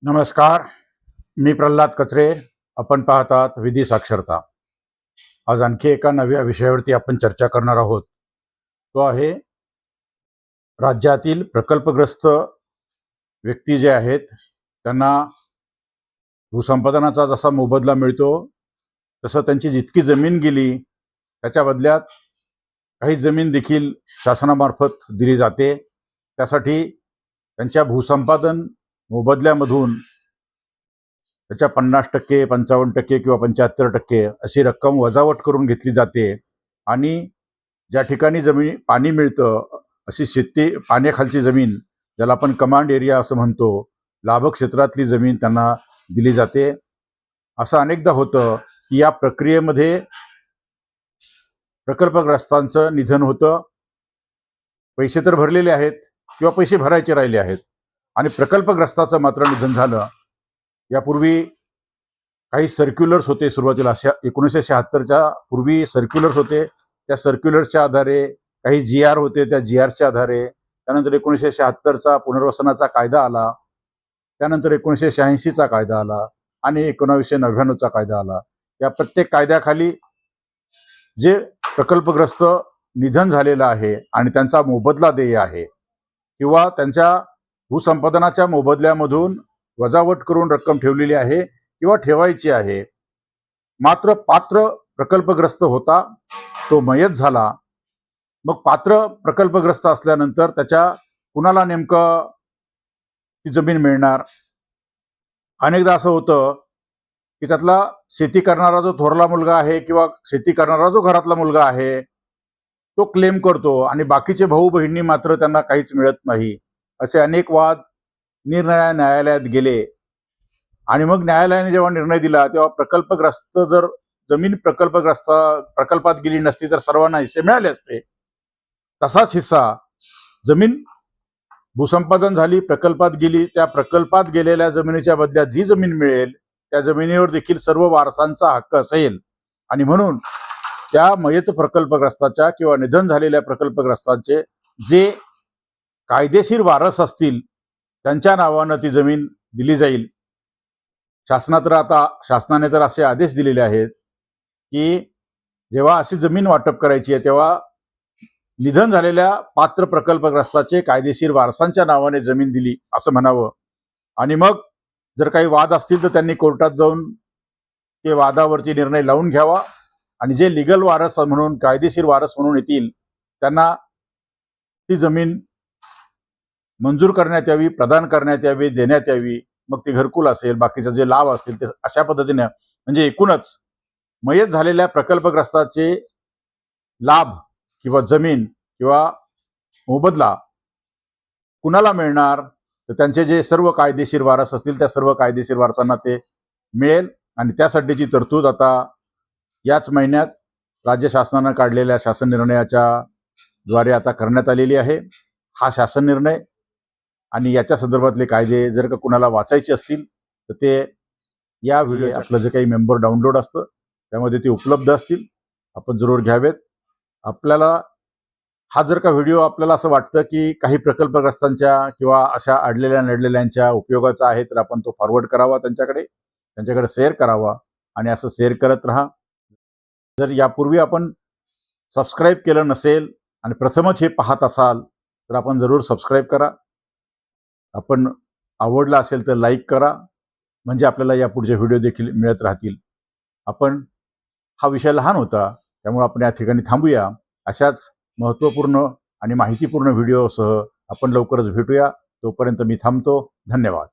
नमस्कार. मी प्रल्हाद कचरे. आपण पाहतात विधी साक्षरता. आज आणखी एका नव्या विषयावरती आपण चर्चा करणार आहोत. तो आहे राज्यातील प्रकल्पग्रस्त व्यक्ती जे आहेत त्यांना भूसंपादनाचा जसा मोबदला मिळतो तसं त्यांची जितकी जमीन गेली त्याच्या बदल्यात काही जमीन देखील शासनामार्फत दिली जाते. त्यासाठी त्यांच्या भूसंपादन मोबदल्यामधून त्याच्या 50%, 55% किंवा 75% अशी रक्कम वजावट करून घेतली जाते आणि ज्या ठिकाणी जमीन पाणी मिळतं अशी शेती पाण्याखालची जमीन, ज्याला आपण कमांड एरिया असं म्हणतो, लाभ क्षेत्रातली जमीन त्यांना दिली जाते. असं अनेकदा होतं की या प्रक्रियेमध्ये प्रकल्पग्रस्तांचं निधन होतं. पैसे तर भरलेले आहेत किंवा पैसे भरायचे राहिले आहेत आणि प्रकल्पग्रस्ताचं मात्र निधन झालं. यापूर्वी काही सर्क्युलर्स होते. सुरुवातीला 1976च्या पूर्वी सर्क्युलर्स होते. त्या सर्क्युलर्सच्या आधारे काही GR होते. त्या GRच्या आधारे त्यानंतर 1976चा पुनर्वसनाचा कायदा आला. त्यानंतर 1986चा कायदा आला आणि 1999चा कायदा आला. या प्रत्येक कायद्याखाली जे प्रकल्पग्रस्त निधन झालेलं आहे आणि त्यांचा मोबदला देय आहे किंवा त्यांच्या भूसंपादनाच्या मोबदल्यामधून वजावट करून रक्कम ठेवलेली आहे किंवा ठेवायची आहे. मात्र पात्र प्रकल्पग्रस्त होता, तो मयत झाला. मग पात्र प्रकल्पग्रस्त असल्यानंतर त्याच्या कुणाला नेमकं ती जमीन मिळणार? अनेकदा असं होतं की त्यातला शेती करणारा जो थोरला मुलगा आहे किंवा शेती करणारा जो घरातला मुलगा आहे तो क्लेम करतो आणि बाकीचे भाऊ बहिणी मात्र त्यांना काहीच मिळत नाही. असे अनेक वाद न्यायालयात गेले आणि मग न्यायालयाने जेव्हा निर्णय दिला तेव्हा प्रकल्पग्रस्त जर जमीन प्रकल्पात गेली नसती तर सर्वांना हिस्से मिळाले असते. तसाच हिस्सा जमीन भूसंपादन झाली, प्रकल्पात गेली, त्या प्रकल्पात गेलेल्या जमिनीच्या बदल्यात जी जमीन मिळेल त्या जमिनीवर देखील सर्व वारसांचा हक्क असेल आणि म्हणून त्या मयत प्रकल्पग्रस्ताच्या किंवा निधन झालेल्या प्रकल्पग्रस्तांचे जे कायदेशीर वारस असतील त्यांच्या नावानं ती जमीन दिली जाईल. शासनाने तर असे आदेश दिलेले आहेत की जेव्हा अशी जमीन वाटप करायची आहे तेव्हा निधन झालेल्या पात्र प्रकल्पग्रस्ताचे कायदेशीर वारसांच्या नावाने जमीन दिली असं म्हणावं आणि मग जर काही वाद असतील तर त्यांनी कोर्टात जाऊन ते वादावरती निर्णय लावून घ्यावा आणि जे लिगल वारस म्हणून, कायदेशीर वारस म्हणून येतील त्यांना ती जमीन मंजूर करण्यात यावी, प्रदान करण्यात यावी, देण्यात यावी. मग ती घरकुल असेल, बाकीचे जे लाभ असतील ते अशा पद्धतीने, म्हणजे एकूणच मयत झालेल्या प्रकल्पग्रस्ताचे लाभ किंवा जमीन किंवा मोबदला कुणाला मिळणार? तर त्यांचे जे सर्व कायदेशीर वारस असतील त्या सर्व कायदेशीर वारसांना ते मिळेल आणि त्यासाठीची तरतूद आता याच महिन्यात राज्य शासनानं काढलेल्या शासन निर्णयाच्या द्वारे आता करण्यात आलेली आहे. हा शासन निर्णय आणि याच्या संदर्भातले कायदे जर का कुणाला वाचायचे असतील तर ते या व्हिडिओ आपलं जे काही मेंबर डाउनलोड असतं त्यामध्ये ते उपलब्ध असतील, आपण जरूर घ्यावेत. आपल्याला हा जर का व्हिडिओ आपल्याला असं वाटतं की काही प्रकल्पग्रस्तांच्या किंवा अशा अडलेल्या नडलेल्यांच्या उपयोगाचा आहे तर आपण तो फॉरवर्ड करावा, त्यांच्याकडे शेअर करावा आणि असं शेअर करत राहा. जर यापूर्वी आपण सबस्क्राईब केलं नसेल आणि प्रथमच हे पाहत असाल तर आपण जरूर सबस्क्राईब करा. आपण आवडला असेल तर लाईक करा, म्हणजे आपल्याला या पुढचे व्हिडिओ देखील मिळत राहतील. हा विषय लहान होता त्यामुळे आपण या ठिकाणी थांबूया. अशाच महत्त्वपूर्ण आणि माहितीपूर्ण व्हिडिओसह आपण लवकरच भेटूया. तोपर्यंत मी थांबतो. धन्यवाद.